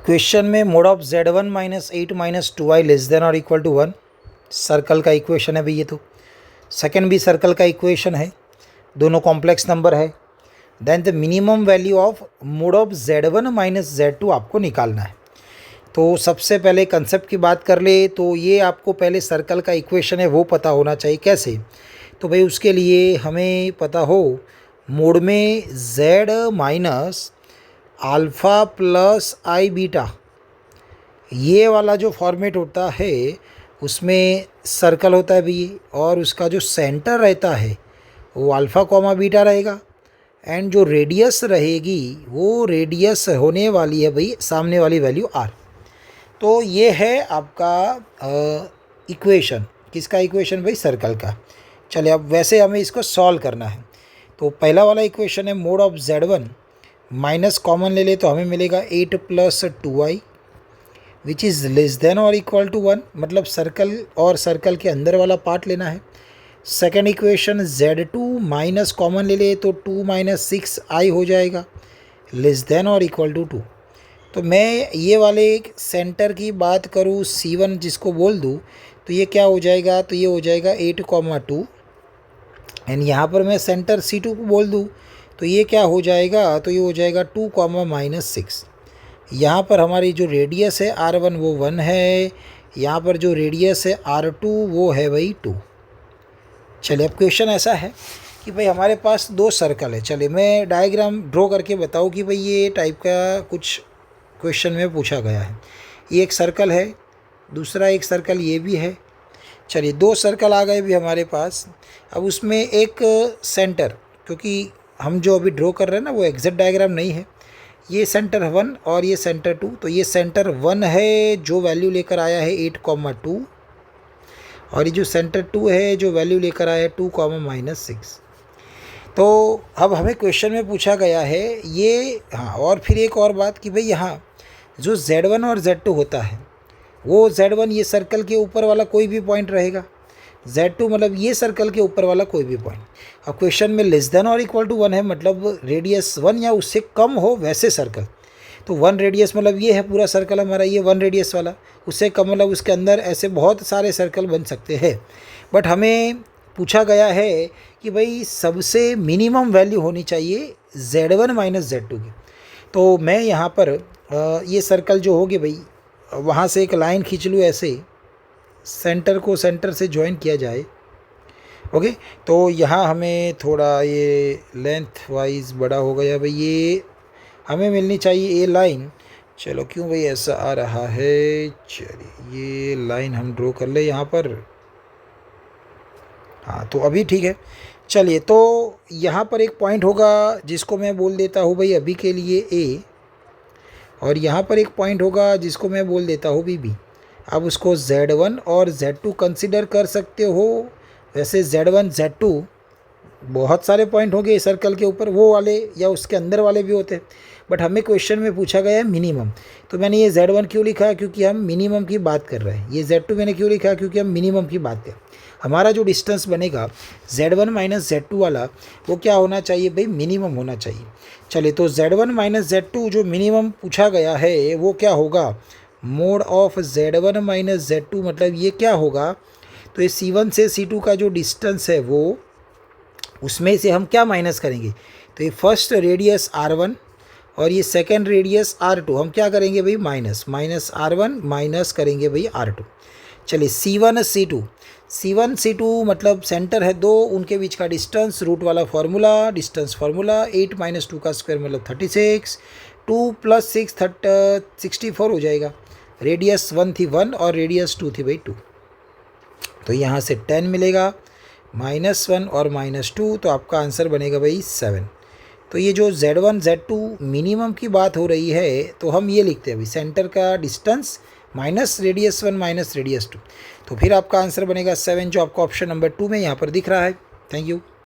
Question में mode of z1 minus 8 minus 2i less than और equal to 1 circle का equation है भाई ये तो। सेकंड भी सर्कल का इक्वेशन है, दोनों कॉम्प्लेक्स नंबर है। Then the minimum value of mod of z1 minus z2 आपको निकालना है। तो सबसे पहले कंसेप्ट की बात कर ले तो ये आपको पहले सर्कल का इक्वेशन है वो पता होना चाहिए। कैसे? तो भाई उसके लिए हमें पता हो मोड में z माइनस अल्फ़ा प्लस आई बीटा, ये वाला जो फॉर्मेट होता है उसमें सर्कल होता है भाई, और उसका जो सेंटर रहता है वो अल्फ़ा कॉमा बीटा रहेगा, एंड जो रेडियस रहेगी वो रेडियस होने वाली है भाई सामने वाली वैल्यू r। तो ये है आपका इक्वेशन। किसका इक्वेशन भाई? सर्कल का। चलिए अब वैसे हमें इसको सॉल्व करना है। तो पहला वाला इक्वेशन है mode of z1 minus common ले ले तो हमें मिलेगा 8 plus 2i which is less than और इक्वल टू 1, मतलब सर्कल और सर्कल के अंदर वाला पार्ट लेना है। Second equation z2 minus common ले ले तो 2 माइनस 6i हो जाएगा लेस देन और इक्वल टू 2। तो मैं ये वाले सेंटर की बात करूँ C1 जिसको बोल दूँ तो ये क्या हो जाएगा? तो ये हो जाएगा 8,2, एंड यहाँ पर मैं सेंटर C2 को बोल दूँ तो ये क्या हो जाएगा? तो ये हो जाएगा 2, माइनस 6। यहाँ पर हमारी जो रेडियस है R1 वो 1 है, यहाँ पर जो रेडियस है R2 वो है भाई 2। चलिए अब क्वेश्चन ऐसा है कि भाई हमारे पास दो सर्कल है। चलिए मैं डायग्राम ड्रॉ करके बताऊँ कि भाई ये टाइप का कुछ क्वेश्चन में पूछा गया है। ये एक सर्कल है, दूसरा एक सर्कल ये भी है। चलिए दो सर्कल आ गए भी हमारे पास। अब उसमें एक सेंटर, क्योंकि हम जो अभी ड्रॉ कर रहे हैं ना वो एग्जैक्ट डायग्राम नहीं है, ये सेंटर 1 और ये सेंटर 2। तो ये सेंटर 1 है जो वैल्यू लेकर आया है 8,2, और ये जो सेंटर 2 है जो वैल्यू लेकर आया है 2, माइनस 6। तो अब हमें क्वेश्चन में पूछा गया है ये। हाँ, और फिर एक और बात कि भाई यहाँ जो z1 और z2 होता है वो z1 ये सर्कल के ऊपर वाला कोई भी पॉइंट रहेगा, z2 मतलब ये सर्कल के ऊपर वाला कोई भी पॉइंट। अब क्वेश्चन में लेस देन और इक्वल टू 1 है, मतलब रेडियस 1 या उससे कम हो वैसे सर्कल। तो 1 रेडियस मतलब ये है पूरा सर्कल हमारा, ये 1 रेडियस वाला। उससे कम मतलब उसके अंदर ऐसे बहुत सारे सर्कल बन सकते हैं। बट हमें पूछा गया है कि भाई सबसे मिनिमम वैल्यू होनी चाहिए z1 माइनस z2 की। तो मैं यहाँ पर ये सर्कल जो होगी भाई वहाँ से एक लाइन खींच लूँ ऐसे, सेंटर को सेंटर से ज्वाइन किया जाए। ओके, तो यहाँ हमें थोड़ा ये लेंथ वाइज बड़ा हो गया भाई, ये हमें मिलनी चाहिए ये लाइन। चलो क्यों भाई ऐसा आ रहा है? चलिए ये लाइन हम ड्रॉ कर ले यहाँ पर। हाँ तो अभी ठीक है। चलिए तो यहाँ पर एक पॉइंट होगा जिसको मैं बोल देता हूँ भाई अभी के लिए A, और यहाँ पर एक पॉइंट होगा जिसको मैं बोल देता हूँ B। अब उसको z1 और z2 कंसिडर कर सकते हो। वैसे z1 z2 बहुत सारे पॉइंट होंगे इस सर्कल के ऊपर, वो वाले या उसके अंदर वाले भी होते हैं, बट हमें क्वेश्चन में पूछा गया है मिनिमम। तो मैंने ये z1 क्यों लिखा? क्योंकि हम मिनिमम की बात कर रहे हैं। ये z2 मैंने क्यों लिखा? क्योंकि हम मिनिमम की बात करें। हमारा जो डिस्टेंस बनेगा z1 माइनस z2 वाला वो क्या होना चाहिए भाई? मिनिमम होना चाहिए। चलिए तो z1 माइनस z2 जो मिनिमम पूछा गया है वो क्या होगा? Mode of z1 minus z2, मतलब ये क्या होगा? तो ये C1 से C2 का जो डिस्टेंस है वो उसमें से हम क्या माइनस करेंगे? तो ये फर्स्ट रेडियस R1 और ये सेकंड रेडियस R2 हम क्या करेंगे भाई? माइनस R1 माइनस करेंगे भाई R2। चलिए C1 C2 मतलब सेंटर है दो, उनके बीच का डिस्टेंस रूट वाला फार्मूला, डिस्टेंस फार्मूला 8 माइनस 2 का स्क्वायर मतलब 36, 2 प्लस 6 64 हो जाएगा। रेडियस 1 थी 1 और रेडियस 2 थी भाई 2, तो यहाँ से 10 मिलेगा, -1 और -2, तो आपका आंसर बनेगा भाई 7। तो ये जो z1 z2 मिनिमम की बात हो रही है तो हम ये लिखते हैं भाई सेंटर का distance minus radius 1 minus radius 2, तो फिर आपका आंसर बनेगा 7, जो आपको ऑप्शन नंबर 2 में यहाँ पर दिख रहा है। Thank you.